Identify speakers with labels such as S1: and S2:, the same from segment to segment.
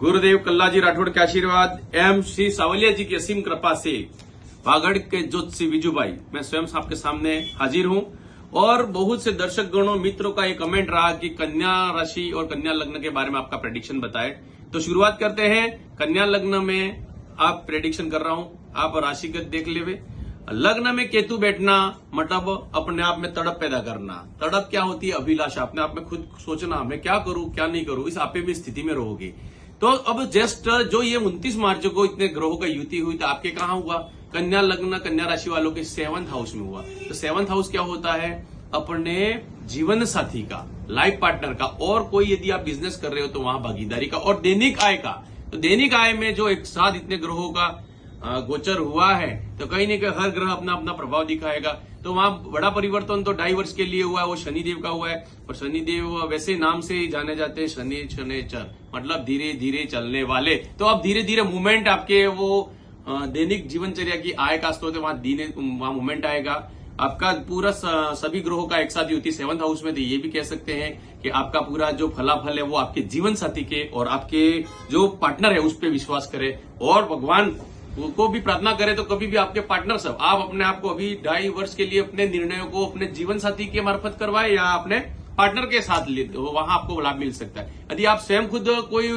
S1: गुरुदेव कल्लाजी राठौड़ के आशीर्वाद एवं श्री सावलिया जी की असीम कृपा से वागड़ के ज्योतिषी विजूभाई मैं स्वयं आपके सामने हाजिर हूं। और बहुत से दर्शक गणों मित्रों का एक कमेंट रहा कि कन्या राशि और कन्या लग्न के बारे में आपका प्रेडिक्शन बताएं। तो शुरुआत करते हैं। कन्या लग्न में आप प्रेडिक्शन कर रहा हूं, आप राशिगत देख लेवे। लग्न में केतु बैठना मतलब अपने आप में तड़प पैदा करना। तड़प क्या होती है? अभिलाषा, अपने आप में खुद सोचना मैं क्या करूं क्या नहीं करूं, इस आपे भी स्थिति में रहोगे। तो अब जस्ट जो ये 29 मार्च को इतने ग्रहों का युति हुई तो आपके कहां हुआ? कन्या लग्न कन्या राशि वालों के 7th हाउस में हुआ। तो 7th हाउस क्या होता है? अपने जीवन साथी का, लाइफ पार्टनर का, और कोई यदि आप बिजनेस कर रहे हो तो वहां भागीदारी का, और दैनिक आय का। तो दैनिक आय में जो एक साथ इतने ग्रहों का गोचर हुआ है तो कहीं न कहीं हर ग्रह अपना अपना प्रभाव दिखाएगा। तो वहां बड़ा परिवर्तन तो 2.5 वर्ष के लिए हुआ है, वो शनिदेव का हुआ है। और शनिदेव वैसे नाम से ही जाने जाते हैं शनिचर, मतलब धीरे धीरे चलने वाले। तो अब धीरे धीरे मूवमेंट आपके वो दैनिक जीवनचर्या की आय का स्रोत है, वहां मूवमेंट आएगा। आपका पूरा सभी ग्रहों का एक साथ युति 7th हाउस में, तो ये भी कह सकते हैं कि आपका पूरा जो फलाफल है वो आपके जीवन साथी के और आपके जो पार्टनर है उस पर विश्वास करे और भगवान को भी प्रार्थना करें। तो कभी भी आपके पार्टनर सब आप अपने आप को अभी 2.5 वर्ष के लिए अपने निर्णयों को अपने जीवन साथी के मार्फत करवाए या अपने पार्टनर के साथ ले, वहां आपको लाभ मिल सकता है। यदि आप स्वयं खुद कोई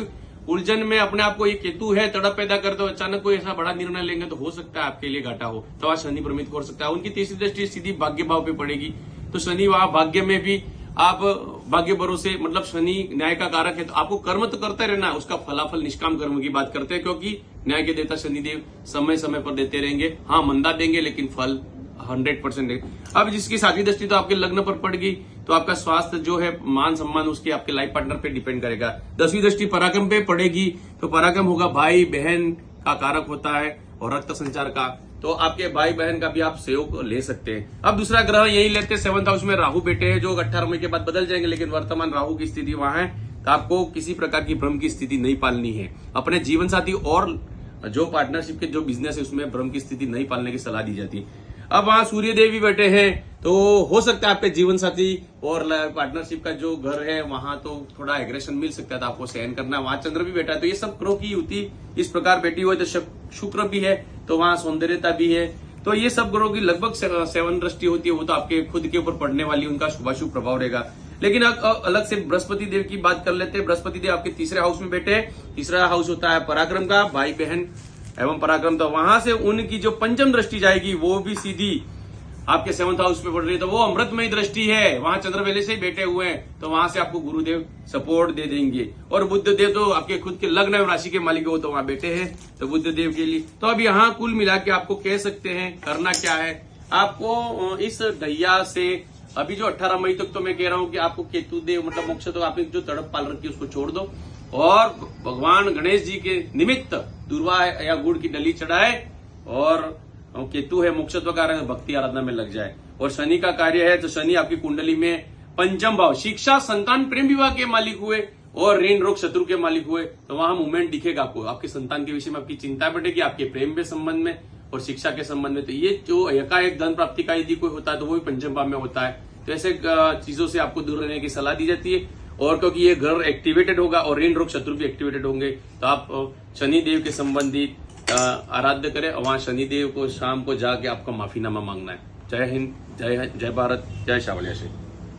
S1: उलझन में अपने आप को, ये केतु है तड़प पैदा करते हो, अचानक कोई ऐसा बड़ा निर्णय लेंगे तो हो सकता है आपके लिए घाटा हो। तो वहां शनि प्रमित हो सकता है। उनकी तीसरी दृष्टि सीधी भाग्य भाव पे पड़ेगी। तो शनि वहां भाग्य में भी आप भाग्य भरोसे, मतलब शनि न्याय का कारक है, तो आपको कर्म तो करते रहना, उसका फलाफल निष्काम कर्म की बात करते हैं, क्योंकि न्याय के देवता शनिदेव समय समय पर देते रहेंगे। हाँ, मंदा देंगे लेकिन फल 100% देंगे। अब जिसकी 7वीं दृष्टि तो आपके लग्न पर पड़ गई तो आपका स्वास्थ्य जो है, मान सम्मान उसके आपके लाइफ पार्टनर पे डिपेंड करेगा। 10वीं दृष्टि पराक्रम पे पड़ेगी तो पराक्रम होगा भाई बहन का कारक होता है और रक्त संचार का। तो आपके भाई बहन का भी आप सहयोग ले सकते हैं। अब दूसरा ग्रह यही लेते हैं 7th हाउस में राहु बैठे हैं, जो 18 मई के बाद बदल जाएंगे, लेकिन वर्तमान राहु की स्थिति वहां है। तो आपको किसी प्रकार की भ्रम की स्थिति नहीं पालनी है। अपने जीवन साथी और जो पार्टनरशिप के जो बिजनेस है उसमें भ्रम की स्थिति नहीं पालने की सलाह दी जाती है। अब वहां सूर्य देव भी बैठे हैं तो हो सकता है आपके जीवन साथी और पार्टनरशिप का जो घर है वहां तो थोड़ा एग्रेशन मिल सकता है, तो आपको सहन करना है। वहां चंद्र भी बैठा है, तो ये सब ग्रहों की युति इस प्रकार बैठी हुई है। तो शुक्र भी है तो वहां सौंदर्यता भी है। तो ये सब ग्रहों की लगभग 7 दृष्टि होती है, वो तो आपके खुद के ऊपर पड़ने वाली, उनका शुभाशुभ प्रभाव रहेगा। लेकिन अलग से बृहस्पति देव की बात कर लेते हैं। बृहस्पति देव आपके तीसरे हाउस में बैठे हैं। तीसरा हाउस होता है पराक्रम का, भाई बहन एवं पराक्रम। तो वहां से उनकी जो पंचम दृष्टि जाएगी वो भी सीधी आपके 7th हाउस पे पड़ रही है। तो वो अमृतमयी दृष्टि है, वहां चंद्र पहले से ही बैठे हुए हैं, तो वहां से आपको गुरुदेव सपोर्ट दे देंगे। और बुध देव तो आपके खुद के लग्न एवं राशि के मालिक हो, तो वहां बैठे हैं, तो बुध देव के लिए। तो अब यहाँ कुल मिला के आपको कह सकते हैं करना क्या है। आपको इस दैया से अभी जो 18 मई तक तो मैं कह रहा हूं कि आपको केतु देव मतलब मोक्ष, तो आपने जो तड़प पाल रखी है उसको छोड़ दो और भगवान गणेश जी के निमित्त दूर्वा या गुड़ की डली चढ़ाए, और केतु है मोक्षत्व कारक, भक्ति आराधना में लग जाए। और शनि का कार्य है, तो शनि आपकी कुंडली में पंचम भाव, शिक्षा, संतान, प्रेम विवाह के मालिक हुए और ऋण रोग शत्रु के मालिक हुए, तो वहां मूवमेंट दिखेगा आपको। आपके संतान के विषय में आपकी चिंता बढ़ेगी, आपके प्रेम के संबंध में और शिक्षा के संबंध में। तो ये जो एकाएक धन प्राप्ति का यदि कोई होता है तो वो भी पंचम भाव में होता है। तो ऐसे चीजों से आपको दूर रहने की सलाह दी जाती है। और क्योंकि ये घर एक्टिवेटेड होगा और ऋण रोग शत्रु भी एक्टिवेटेड होंगे, तो आप शनिदेव के संबंधित आराध्य करें। वहां शनिदेव को शाम को जाके आपको माफीनामा मांगना है। जय हिंद, जय भारत, जय सावलिया से।